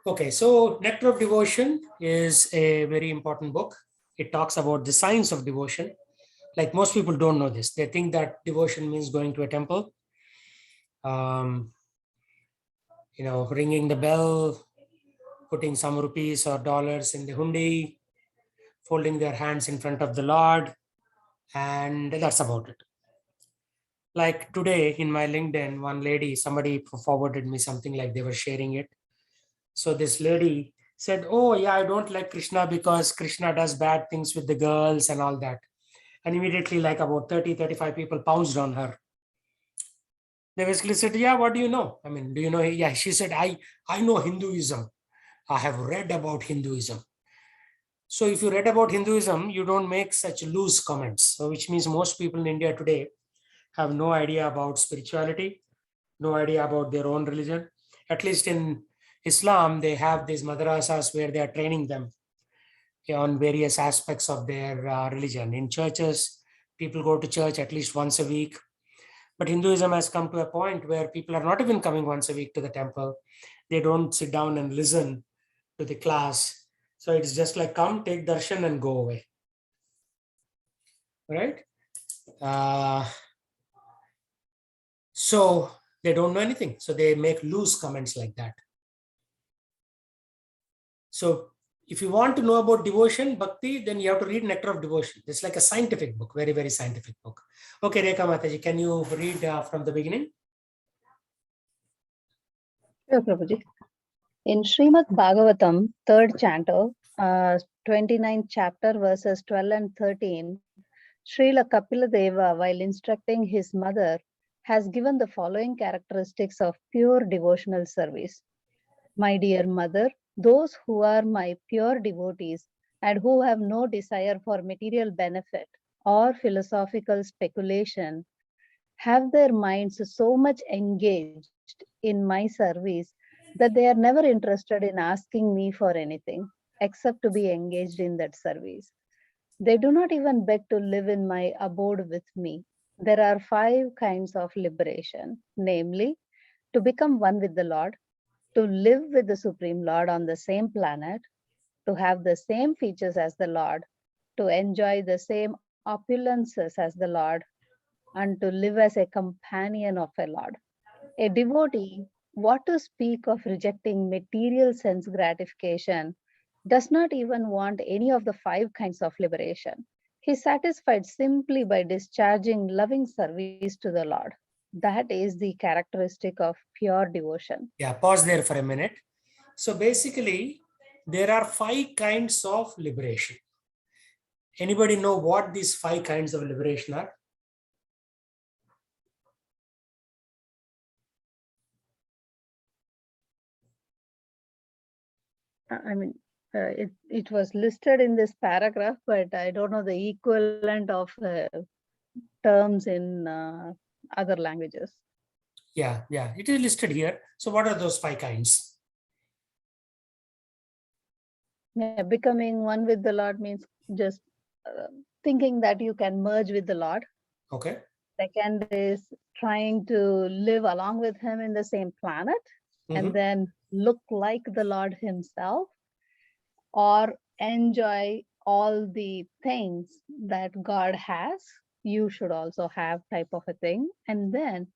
Okay, so Nectar of Devotion is a very important book. It talks about the science of devotion. Like most people don't know this. They think that devotion means going to a temple, um, ringing the bell, putting some rupees or dollars in the hundi, folding their hands in front of the Lord, and that's about it. Like today in my LinkedIn, one lady, somebody forwarded me something like they were sharing it. So this lady said, "Oh, yeah, I don't like Krishna because Krishna does bad things with the girls and all that." And immediately, like about 30, 35 people pounced on her. They basically said, "Yeah, what do you know? I mean, do you know?" Yeah, she said, I know Hinduism. I have read about Hinduism. So if you read about Hinduism, you don't make such loose comments. So which means most people in India today have no idea about spirituality, no idea about their own religion. At least in Islam, they have these madrasas where they are training them on various aspects of their religion. In churches, people go to church at least once a week. But Hinduism has come to a point where people are not even coming once a week to the temple. They don't sit down and listen to the class. So it's just like come, take darshan, and go away. Right? Uh, so they don't know anything. So they make loose comments like that. So if you want to know about devotion, bhakti, then you have to read Nectar of Devotion. It's like a scientific book, very, very scientific book. Okay, Rekha Mataji, can you read from the beginning? Sure, Prabhuji. In Srimad Bhagavatam, 3rd canto, 29th chapter, verses 12 and 13, Srila Kapila Deva, while instructing his mother, has given the following characteristics of pure devotional service. My dear mother, those who are my pure devotees and who have no desire for material benefit or philosophical speculation have their minds so much engaged in my service that they are never interested in asking me for anything except to be engaged in that service. They do not even beg to live in my abode with me. There are 5 kinds of liberation, namely, to become one with the Lord, to live with the Supreme Lord on the same planet, to have the same features as the Lord, to enjoy the same opulences as the Lord, and to live as a companion of a Lord. A devotee, what to speak of rejecting material sense gratification, does not even want any of the 5 kinds of liberation. He is satisfied simply by discharging loving service to the Lord. That is the characteristic of pure devotion. Yeah, pause there for a minute. So basically, there are 5 kinds of liberation. Anybody know what these 5 kinds of liberation are? I mean, it was listed in this paragraph, but I don't know the equivalent of terms in other languages. Yeah, it is listed here. So what are those 5 kinds? Yeah, becoming one with the Lord means just thinking that you can merge with the Lord. Okay. Second is trying to live along with him in the same planet, and then look like the Lord himself, or enjoy all the things that God has. You should also have type of a thing. And then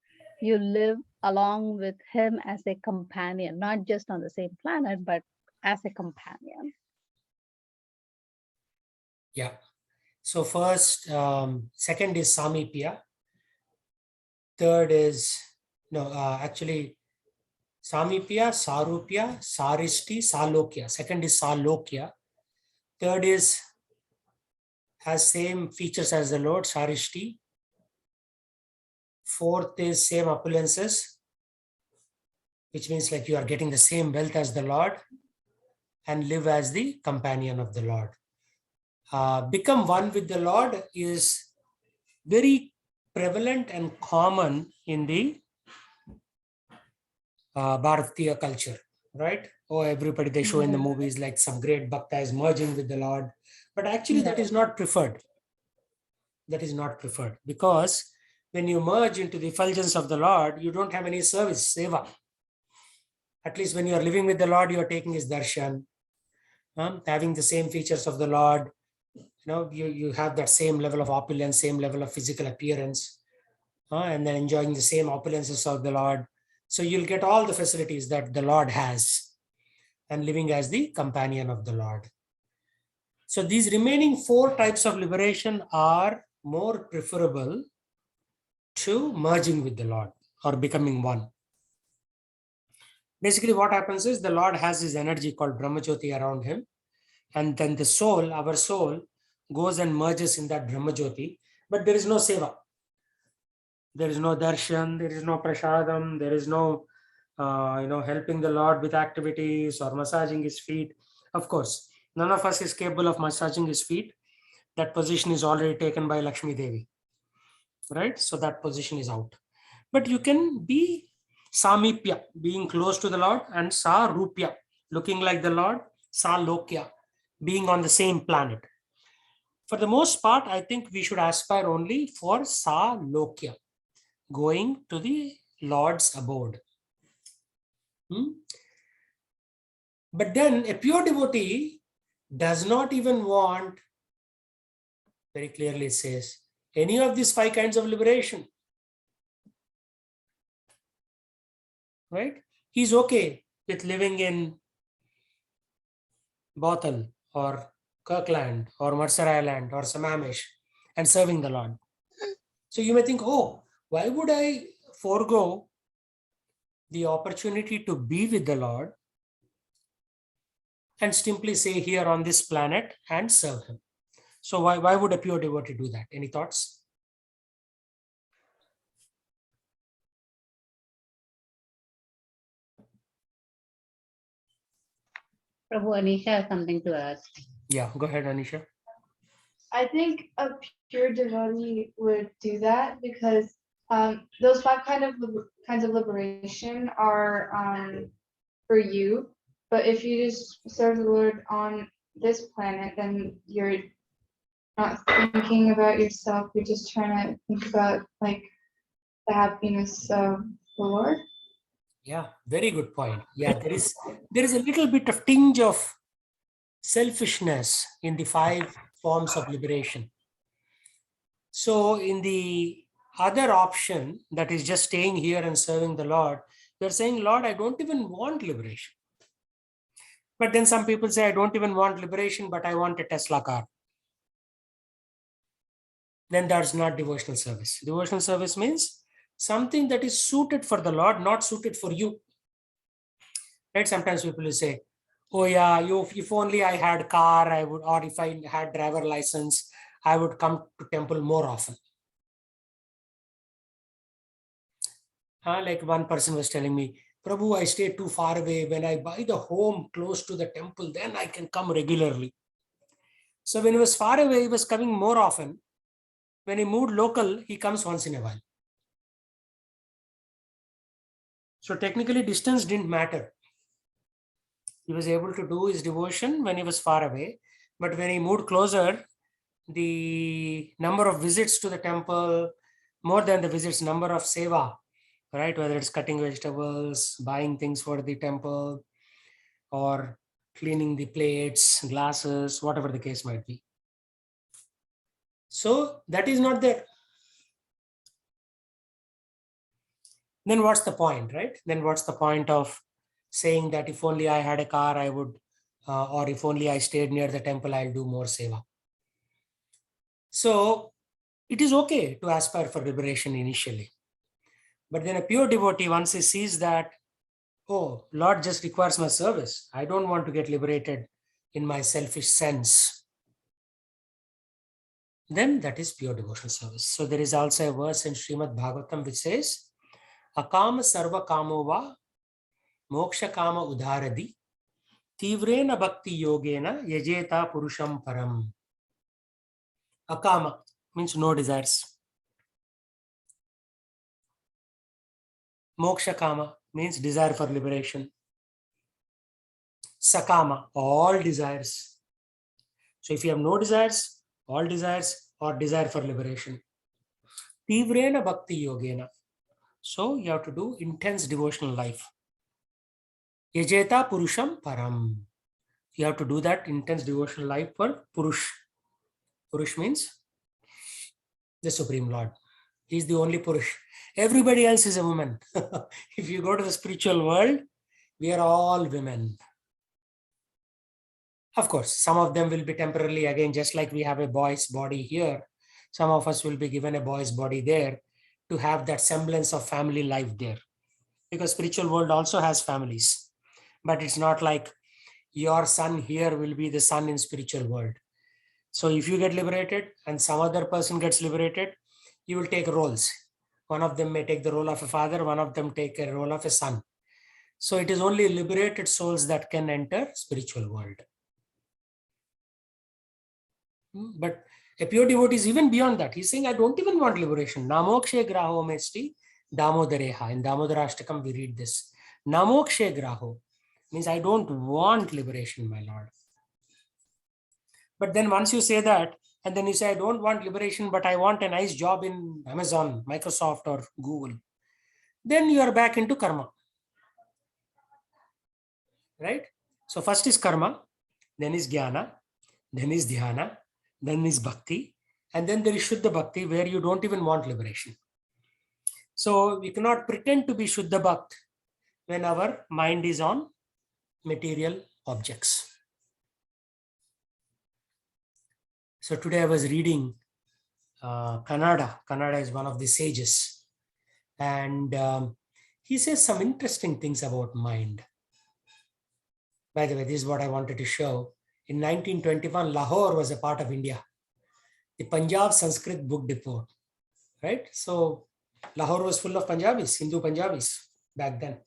you live along with him as a companion, not just on the same planet, but as a companion. Yeah. So first, second is Samipya. Third is, actually, Samipya, Sarupya, Saristi, Salokya. Second is Salokya. Third is, has same features as the Lord, Sarishti. Fourth is same opulences, which means like you are getting the same wealth as the Lord and live as the companion of the Lord. Become one with the Lord is very prevalent and common in the Bharatiya culture, right? Oh, everybody they show in the movies like some great bhakta is merging with the Lord. But actually, that is not preferred. That is not preferred because when you merge into the effulgence of the Lord, you don't have any service, seva. At least when you are living with the Lord, you are taking his darshan, having the same features of the Lord. You have that same level of opulence, same level of physical appearance, and then enjoying the same opulences of the Lord. So you'll get all the facilities that the Lord has, and living as the companion of the Lord. So these remaining 4 types of liberation are more preferable to merging with the Lord or becoming one. Basically, what happens is the Lord has his energy called Brahmajyoti around him, and then the soul, our soul, goes and merges in that Brahmajyoti, but there is no seva. There is no darshan, there is no prasadam, there is no helping the Lord with activities or massaging his feet. Of course, none of us is capable of massaging his feet. That position is already taken by Lakshmi Devi, right? So that position is out. But you can be samipya, being close to the Lord, and sarupya, looking like the Lord, salokya, being on the same planet. For the most part, I think we should aspire only for salokya, going to the Lord's abode. But then a pure devotee does not even want, very clearly it says, any of these 5 kinds of liberation. Right? He's okay with living in Bothal or Kirkland or Mercer Island or Sammamish and serving the Lord. So you may think, oh, why would I forego the opportunity to be with the Lord and simply stay here on this planet and serve him? So why would a pure devotee do that? Any thoughts? Prabhu, Anisha has something to ask. Yeah, go ahead, Anisha. I think a pure devotee would do that because those 5 kinds of liberation are for you. But if you just serve the Lord on this planet, then you're not thinking about yourself. You're just trying to think about like the happiness of the Lord. Yeah, very good point. Yeah, there is a little bit of tinge of selfishness in the 5 forms of liberation. So in the other option, that is just staying here and serving the Lord, you're saying, Lord, I don't even want liberation. But then some people say, I don't even want liberation, but I want a Tesla car. Then that's not devotional service. Devotional service means something that is suited for the Lord, not suited for you. Right? Sometimes people will say, oh yeah, if only I had car, I would, or if I had driver license, I would come to temple more often. Like one person was telling me, Prabhu, I stay too far away. When I buy the home close to the temple, then I can come regularly. So when he was far away, he was coming more often. When he moved local, he comes once in a while. So technically distance didn't matter. He was able to do his devotion when he was far away. But when he moved closer, the number of visits to the temple, more than the visits, number of seva, right? Whether it's cutting vegetables, buying things for the temple, or cleaning the plates, glasses, whatever the case might be. So that is not there. Then what's the point, right? Then what's the point of saying that if only I had a car, I would, or if only I stayed near the temple, I'll do more seva. So it is okay to aspire for liberation initially. But then a pure devotee, once he sees that, oh, Lord just requires my service, I don't want to get liberated in my selfish sense, then that is pure devotional service. So there is also a verse in Srimad Bhagavatam which says, Akama sarva kamo va moksha kama udharadi tivrena bhakti yogena yajeta purusham param. Akama means no desires. Moksha kama means desire for liberation. Sakama, all desires. So if you have no desires, all desires, or desire for liberation. Tivrena bhakti yogena. So you have to do intense devotional life. Yajeta Purusham Param. You have to do that intense devotional life for Purush. Purush means the Supreme Lord. He is the only Purush. Everybody else is a woman. If you go to the spiritual world, we are all women. Of course, some of them will be temporarily, again, just like we have a boy's body here, some of us will be given a boy's body there to have that semblance of family life there. Because spiritual world also has families. But it's not like your son here will be the son in spiritual world. So if you get liberated and some other person gets liberated, you will take roles. One of them may take the role of a father, one of them take a role of a son. So it is only liberated souls that can enter spiritual world. But a pure devotee is even beyond that. He's saying, I don't even want liberation. Namokshe graho mesti damodareha. In Damodarashtakam, we read this. Namokshe graho means I don't want liberation, my Lord. But then once you say that, and then you say, I don't want liberation, but I want a nice job in Amazon, Microsoft, or Google, then you are back into karma. Right? So first is karma, then is jnana, then is dhyana, then is bhakti, and then there is Shuddha Bhakti where you don't even want liberation. So we cannot pretend to be Shuddha Bhakt when our mind is on material objects. So today I was reading Kannada. Kannada is one of the sages. And he says some interesting things about mind. By the way, this is what I wanted to show. In 1921, Lahore was a part of India. The Punjab Sanskrit Book Depot, right? So Lahore was full of Punjabis, Hindu Punjabis back then.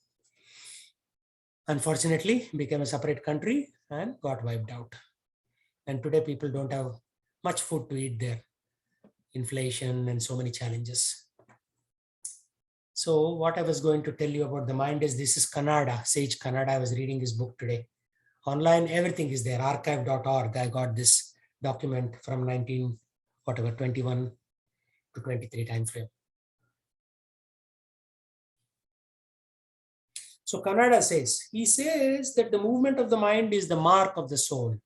Unfortunately, became a separate country and got wiped out. And today people don't have much food to eat there. Inflation and so many challenges. So what I was going to tell you about the mind is, this is Kannada, Sage Kannada. I was reading his book today. Online, everything is there, archive.org. I got this document from 21 to 23 time frame. So Kannada says, he says that the movement of the mind is the mark of the soul.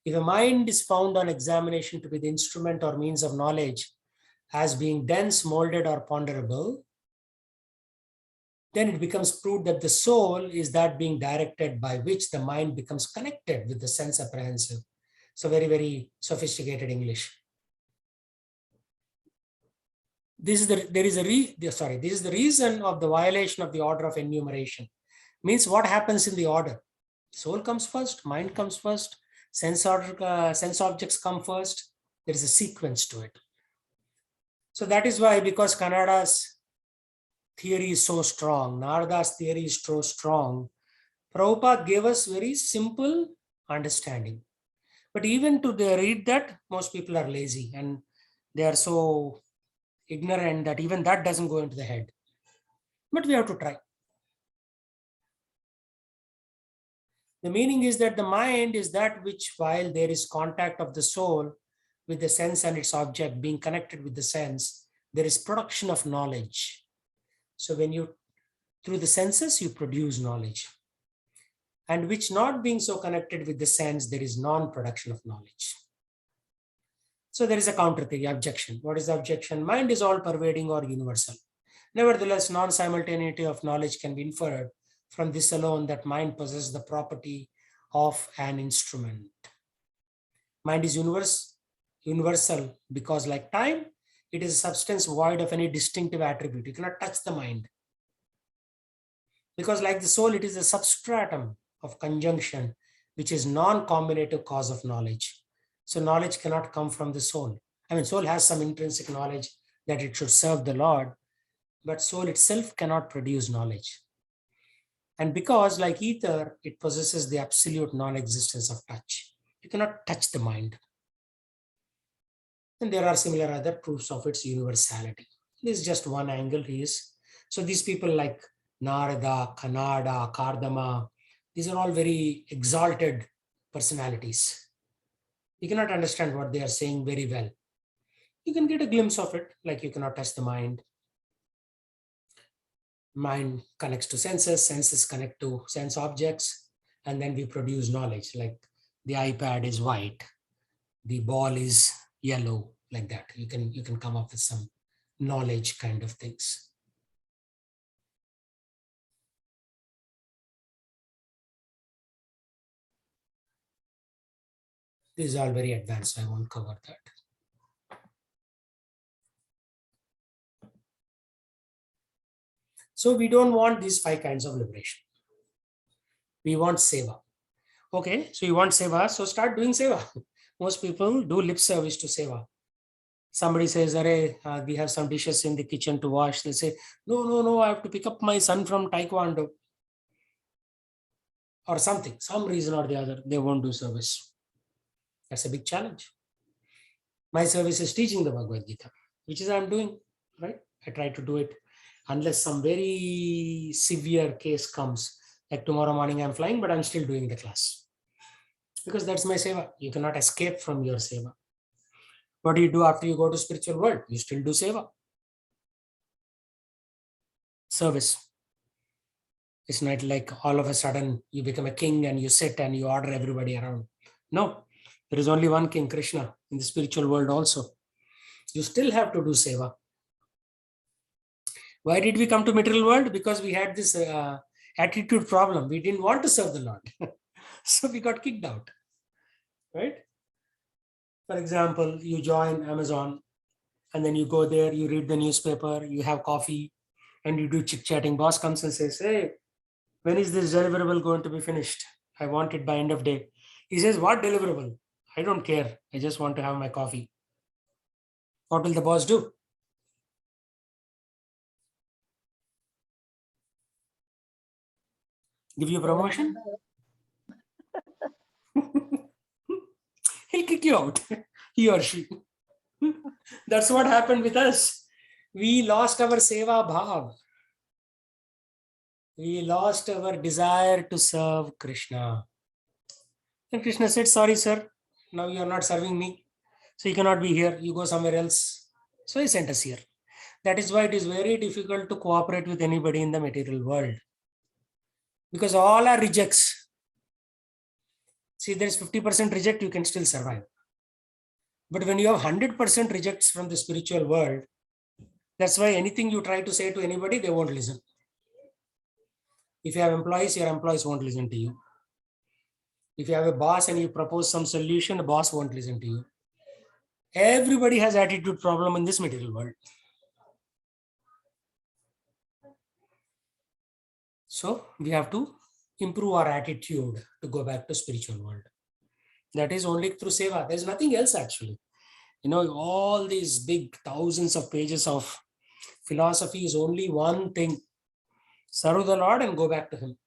If a mind is found on examination to be the instrument or means of knowledge as being dense, molded, or ponderable, then it becomes proved that the soul is that being directed by which the mind becomes connected with the sense apprehensive. So very, very sophisticated English. This is the reason of the violation of the order of enumeration. Means what happens in the order? Soul comes first, mind comes first, sense objects come first. There is a sequence to it. So that is why, because Kannada's theory is so strong, Narada's theory is so strong, Prabhupada gave us very simple understanding. But even to read that, most people are lazy and they are so ignorant that even that doesn't go into the head. But we have to try. The meaning is that the mind is that which, while there is contact of the soul with the sense and its object being connected with the sense, there is production of knowledge. So when you, through the senses, you produce knowledge. And which, not being so connected with the sense, there is non-production of knowledge. So there is a counter theory, objection. What is the objection? Mind is all pervading or universal. Nevertheless, non-simultaneity of knowledge can be inferred from this alone, that mind possesses the property of an instrument. Mind is universal because, like time, it is a substance void of any distinctive attribute. You cannot touch the mind. Because like the soul, it is a substratum of conjunction, which is non-combinative cause of knowledge. So knowledge cannot come from the soul. I mean, soul has some intrinsic knowledge that it should serve the Lord, but soul itself cannot produce knowledge. And because, like ether, it possesses the absolute non-existence of touch. You cannot touch the mind. And there are similar other proofs of its universality. This is just one angle. So these people like Narada, Kannada, Kardama, these are all very exalted personalities. You cannot understand what they are saying very well. You can get a glimpse of it, like you cannot touch the mind. Mind connects to senses, senses connect to sense objects, and then we produce knowledge. Like the iPad is white, the ball is yellow, like that. You can come up with some knowledge kind of things. This is all very advanced. I won't cover that. So we don't want these 5 kinds of liberation. We want seva. Okay, so you want seva, so start doing seva. Most people do lip service to seva. Somebody says, we have some dishes in the kitchen to wash. They say, no, I have to pick up my son from Taekwondo. Or something, some reason or the other, they won't do service. That's a big challenge. My service is teaching the Bhagavad Gita, which is I'm doing, right? I try to do it unless some very severe case comes. Like tomorrow morning I'm flying, but I'm still doing the class. Because that's my seva. You cannot escape from your seva. What do you do after you go to spiritual world? You still do seva. Service. It's not like all of a sudden you become a king and you sit and you order everybody around. No, there is only one king, Krishna, in the spiritual world also. You still have to do seva. Why did we come to material world? Because we had this attitude problem. We didn't want to serve the Lord. So we got kicked out, right? For example, you join Amazon and then you go there, you read the newspaper, you have coffee and you do chit-chatting. Boss comes and says, hey, when is this deliverable going to be finished? I want it by end of day. He says, what deliverable? I don't care. I just want to have my coffee. What will the boss do? Give you a promotion? He'll kick you out, he or she. That's what happened with us. We lost our seva bhav. We lost our desire to serve Krishna. And Krishna said, sorry, sir, now you are not serving me. So you cannot be here. You go somewhere else. So he sent us here. That is why it is very difficult to cooperate with anybody in the material world. Because all are rejects. See, there is 50% reject, you can still survive. But when you have 100% rejects from the spiritual world, that's why anything you try to say to anybody, they won't listen. If you have employees, your employees won't listen to you. If you have a boss and you propose some solution, the boss won't listen to you. Everybody has attitude problem in this material world. So we have to improve our attitude to go back to spiritual world. That is only through seva. There's nothing else actually. You know, all these big thousands of pages of philosophy is only one thing. Serve the Lord and go back to him.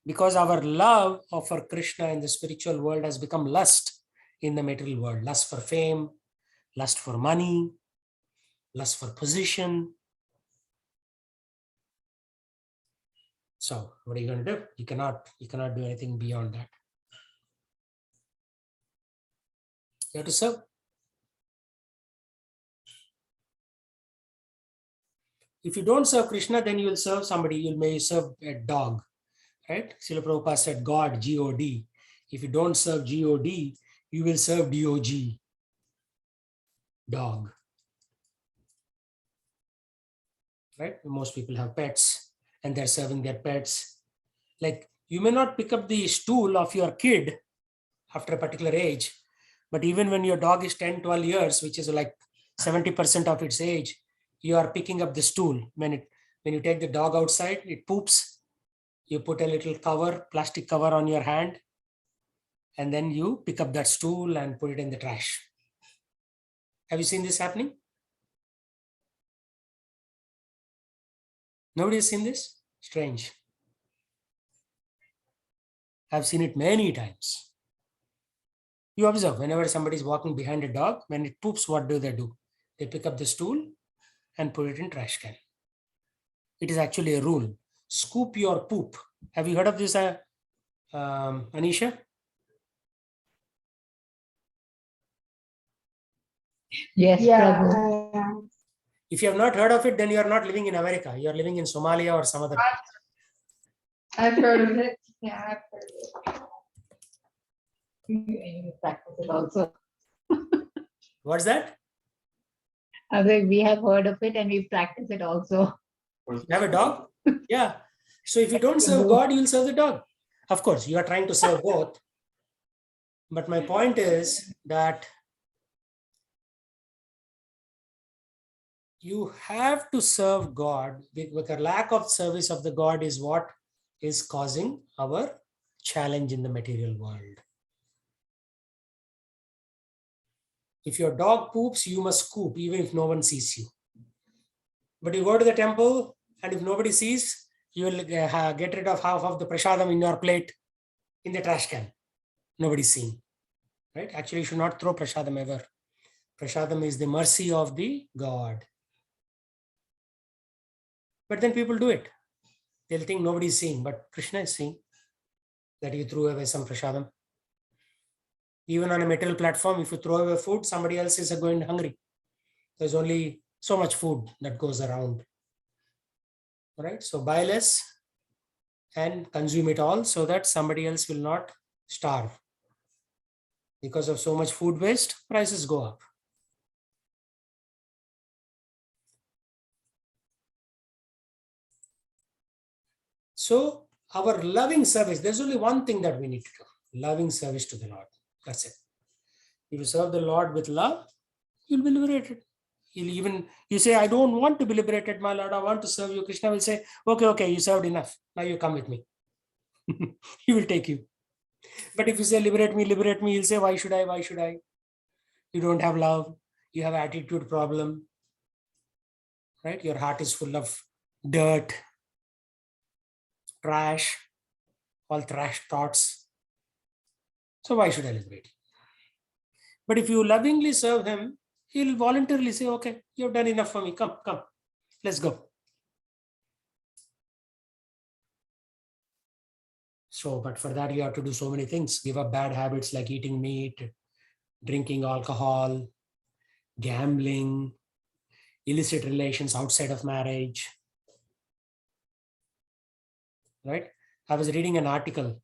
Because our love for Krishna in the spiritual world has become lust in the material world. Lust for fame, lust for money, lust for position. So what are you going to do? You cannot do anything beyond that. You have to serve. If you don't serve Krishna, then you will serve somebody. You may serve a dog, right? Srila Prabhupada said God, G-O-D. If you don't serve G-O-D, you will serve D-O-G, dog. Right? Most people have pets and they're serving their pets. Like you may not pick up the stool of your kid after a particular age, but even when your dog is 10, 12 years, which is like 70% of its age, you are picking up the stool. When you take the dog outside, it poops. You put a little cover, plastic cover on your hand, and then you pick up that stool and put it in the trash. Have you seen this happening? Nobody has seen this? Strange. I've seen it many times. You observe whenever somebody is walking behind a dog, when it poops, what do? They pick up the stool and put it in trash can. It is actually a rule. Scoop your poop. Have you heard of this, Anisha? Yes, Yeah. Prabhu. If you have not heard of it, then you are not living in America. You are living in Somalia or some other place. I've heard of it. Yeah, I've heard of it. You practice it also. What's that? I think we have heard of it and we practice it also. You have a dog? Yeah. So if you don't serve God, you will serve the dog. Of course, you are trying to serve both. But my point is that you have to serve God, because a lack of service of the God is what is causing our challenge in the material world. If your dog poops, you must scoop, even if no one sees you. But you go to the temple, and if nobody sees, you will get rid of half of the prasadam in your plate in the trash can. Nobody's seen. Right? Actually, you should not throw prasadam ever. Prasadam is the mercy of the God. But then people do it. They'll think nobody's seeing, but Krishna is seeing that you threw away some prasadam. Even on a metal platform, if you throw away food, somebody else is going hungry. There's only so much food that goes around. All right, so buy less and consume it all so that somebody else will not starve. Because of so much food waste, prices go up. So our loving service, there's only one thing that we need to do: loving service to the Lord. That's it. If you serve the Lord with love, you'll be liberated. You say, I don't want to be liberated, my Lord, I want to serve you. Krishna will say, okay, you served enough. Now you come with me. He will take you. But if you say, liberate me, he'll say, why should I? You don't have love. You have attitude problem. Right? Your heart is full of dirt, trash, all trash thoughts. So why should I liberate you? But if you lovingly serve him, he'll voluntarily say, okay, you've done enough for me. Come, let's go. So, but for that, you have to do so many things. Give up bad habits like eating meat, drinking alcohol, gambling, illicit relations outside of marriage. Right? I was reading an article.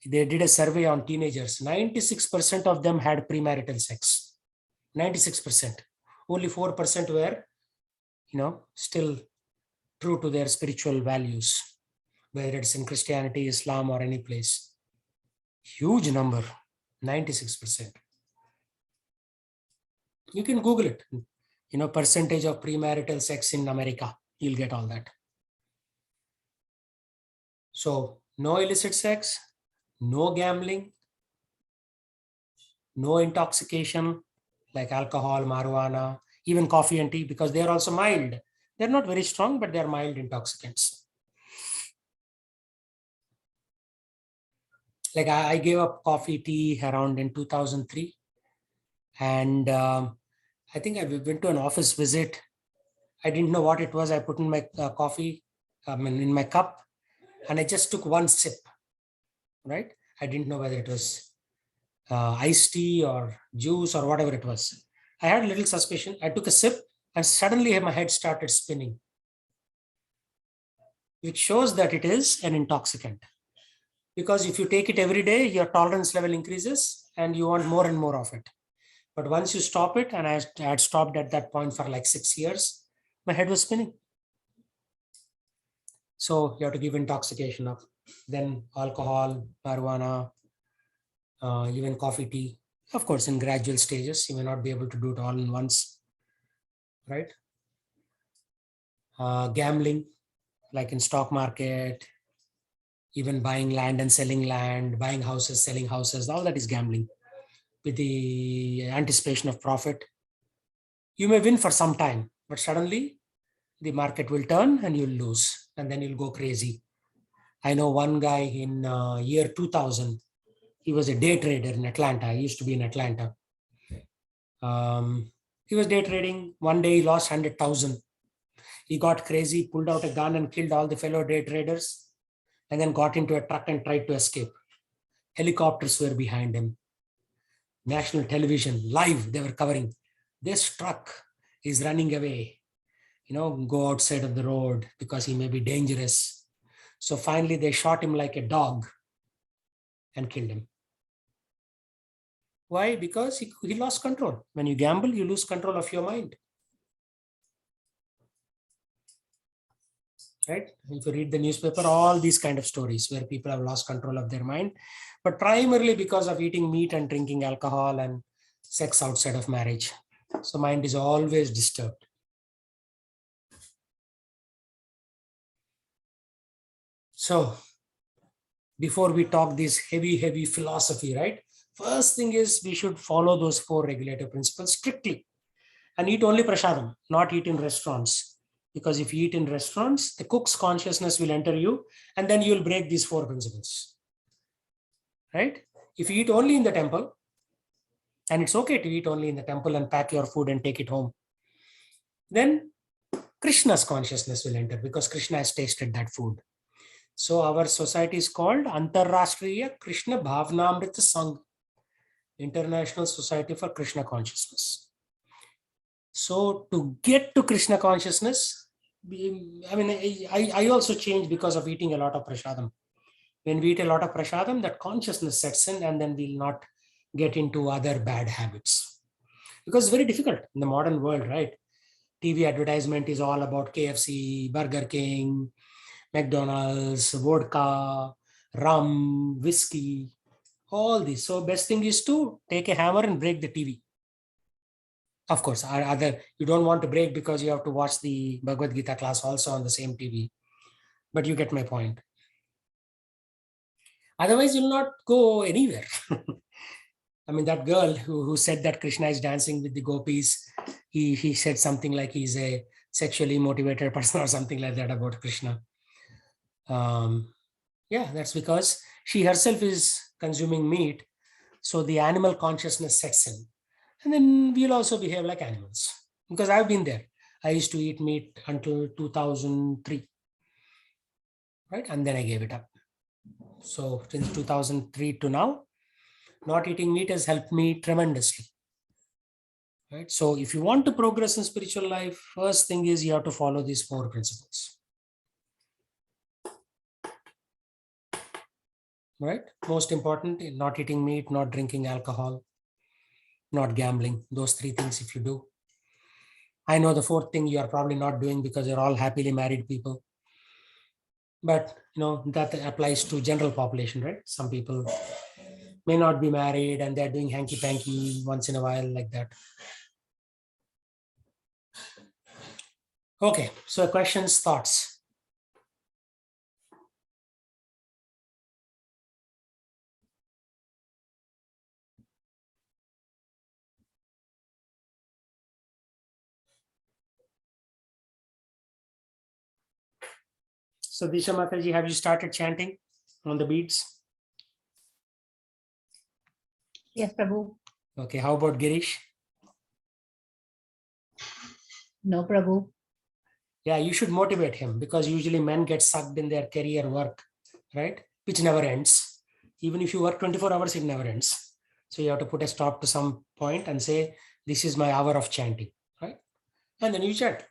They did a survey on teenagers. 96% of them had premarital sex. 96%. Only 4% were, still true to their spiritual values, whether it's in Christianity, Islam, or any place. Huge number, 96%. You can Google it. Percentage of premarital sex in America. You'll get all that. So, no illicit sex, no gambling, no intoxication like alcohol, marijuana, even coffee and tea, because they're also mild. They're not very strong, but they're mild intoxicants. Like I gave up coffee, tea around in 2003. And I think I went to an office visit. I didn't know what it was. I put in my coffee in my cup, and I just took one sip, right? I didn't know whether it was iced tea or juice or whatever it was. I had a little suspicion. I took a sip and suddenly my head started spinning, which shows that it is an intoxicant. Because if you take it every day, your tolerance level increases and you want more and more of it. But once you stop it, and I had stopped at that point for like 6 years, my head was spinning. So you have to give intoxication up. Then alcohol, marijuana, even coffee, tea. Of course, in gradual stages, you may not be able to do it all in once, right? Gambling, like in stock market, even buying land and selling land, buying houses, selling houses, all that is gambling with the anticipation of profit. You may win for some time, but suddenly the market will turn and you'll lose, and then you'll go crazy. I know one guy in year 2000, he was a day trader in Atlanta. He used to be in Atlanta. He was day trading. One day he lost 100,000. He got crazy, pulled out a gun and killed all the fellow day traders, and then got into a truck and tried to escape. Helicopters were behind him. National television, live, they were covering. This truck is running away. go outside of the road because he may be dangerous. So finally they shot him like a dog and killed him. Why? Because he lost control. When you gamble, you lose control of your mind. Right? If you read the newspaper, all these kind of stories where people have lost control of their mind, but primarily because of eating meat and drinking alcohol and sex outside of marriage. So mind is always disturbed. So before we talk this heavy philosophy, right? First thing is we should follow those 4 regulative principles strictly and eat only prasadam, not eat in restaurants. Because if you eat in restaurants, the cook's consciousness will enter you and then you will break these 4 principles. Right? If you eat only in the temple, and it's okay to eat only in the temple and pack your food and take it home, then Krishna's consciousness will enter because Krishna has tasted that food. So our society is called Antarrashtriya Krishna Bhavnamrita Sangh, International Society for Krishna Consciousness. So to get to Krishna consciousness, I also changed because of eating a lot of prasadam. When we eat a lot of prasadam, that consciousness sets in and then we'll not get into other bad habits. Because it's very difficult in the modern world, right? TV advertisement is all about KFC, Burger King, McDonald's, vodka, rum, whiskey, all this. So best thing is to take a hammer and break the TV. Of course, you don't want to break because you have to watch the Bhagavad Gita class also on the same TV. But you get my point. Otherwise, you'll not go anywhere. I mean, that girl who said that Krishna is dancing with the gopis, he said something like he's a sexually motivated person or something like that about Krishna. Yeah, that's because she herself is consuming meat. So the animal consciousness sets in. And then we'll also behave like animals. Because I've been there. I used to eat meat until 2003. Right? And then I gave it up. So since 2003 to now, not eating meat has helped me tremendously. Right? So if you want to progress in spiritual life, first thing is you have to follow these 4 principles. Right? Most important, not eating meat, not drinking alcohol, not gambling. Those 3 things if you do. I know the 4th thing you are probably not doing because you're all happily married people. But that applies to general population, right? Some people may not be married and they're doing hanky-panky once in a while like that. Okay, so questions, thoughts? So Disha Mataji, have you started chanting on the beads? Yes, Prabhu. Okay, how about Girish? No, Prabhu. Yeah, you should motivate him because usually men get sucked in their career work, right? Which never ends. Even if you work 24 hours, it never ends. So you have to put a stop to some point and say, this is my hour of chanting, right? And then you chant.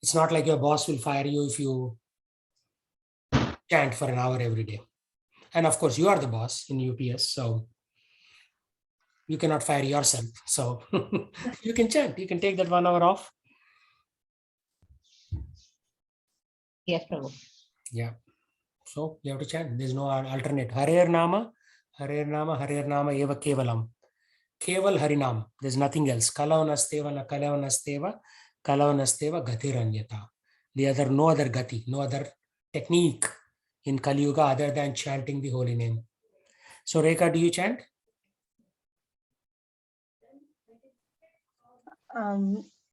It's not like your boss will fire you if you chant for an hour every day. And of course, you are the boss in UPS, so you cannot fire yourself. So you can chant. You can take that 1 hour off. Yes, Prabhu. Yeah. So you have to chant. There's no alternate. Harer Nama, Harer Nama, Harer Nama, Eva Kevalam. Keval Harinam. There's nothing else. Kalavanasteva, na Kalavanasteva, Kalavanasteva, Gatiranyata. No other Gati, no other technique in Kali Yuga other than chanting the holy name. So Rekha, do you chant?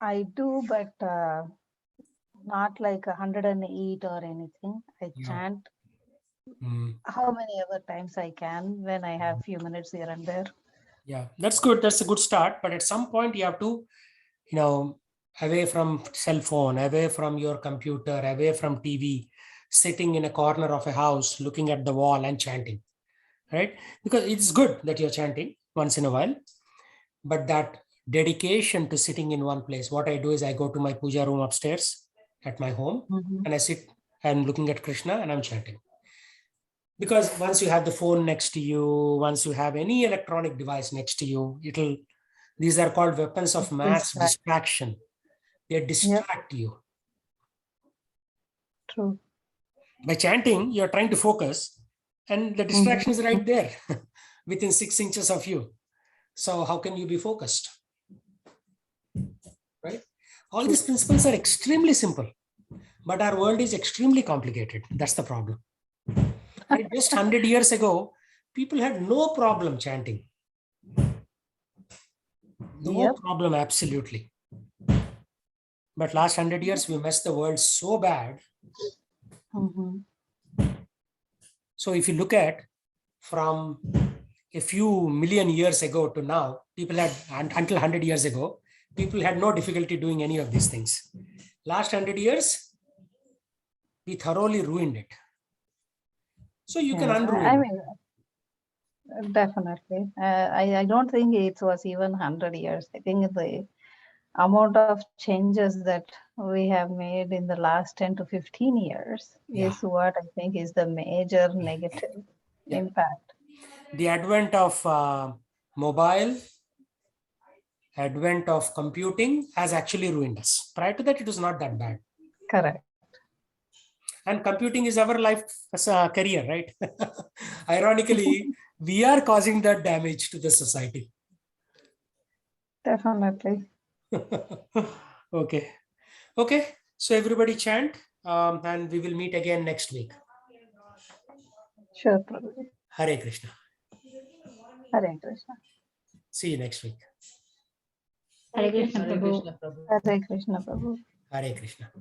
I do, but not like 108 or anything. I Yeah. chant Mm. how many ever times I can when I have few minutes here and there. Yeah, that's good. That's a good start. But at some point you have to, away from cell phone, away from your computer, away from TV, sitting in a corner of a house, looking at the wall and chanting, right? Because it's good that you're chanting once in a while, but that dedication to sitting in one place. What I do is I go to my puja room upstairs at my home Mhm. and I sit and looking at Krishna and I'm chanting. Because once you have the phone next to you, once you have any electronic device next to you, these are called weapons of mass Distract. distraction. They distract you. True. By chanting, you're trying to focus and the distraction is right there within 6 inches of you. So how can you be focused? Right? All these principles are extremely simple, but our world is extremely complicated. That's the problem. Right? Just 100 years ago, people had no problem chanting. No Yep. problem, absolutely. But last 100 years, we messed the world so bad. Mhm. So if you look at from a few million years ago to now, people had, until 100 years ago, people had no difficulty doing any of these things. Last 100 years, we thoroughly ruined it. So you can Yeah, unruin I it. mean, definitely. I don't think it was even 100 years. I think the amount of changes that we have made in the last 10 to 15 years Yeah. is what I think is the major negative Yeah. impact. The advent of mobile, advent of computing has actually ruined us. Prior to that, it was not that bad. Correct. And computing is our life as a career, right? Ironically, we are causing that damage to the society. Definitely. Okay. Okay. So everybody chant, and we will meet again next week. Sure, Prabhuji. Hare Krishna. Hare Krishna. See you next week. Hare Krishna, Prabhu. Hare Krishna, Prabhu. Hare Krishna.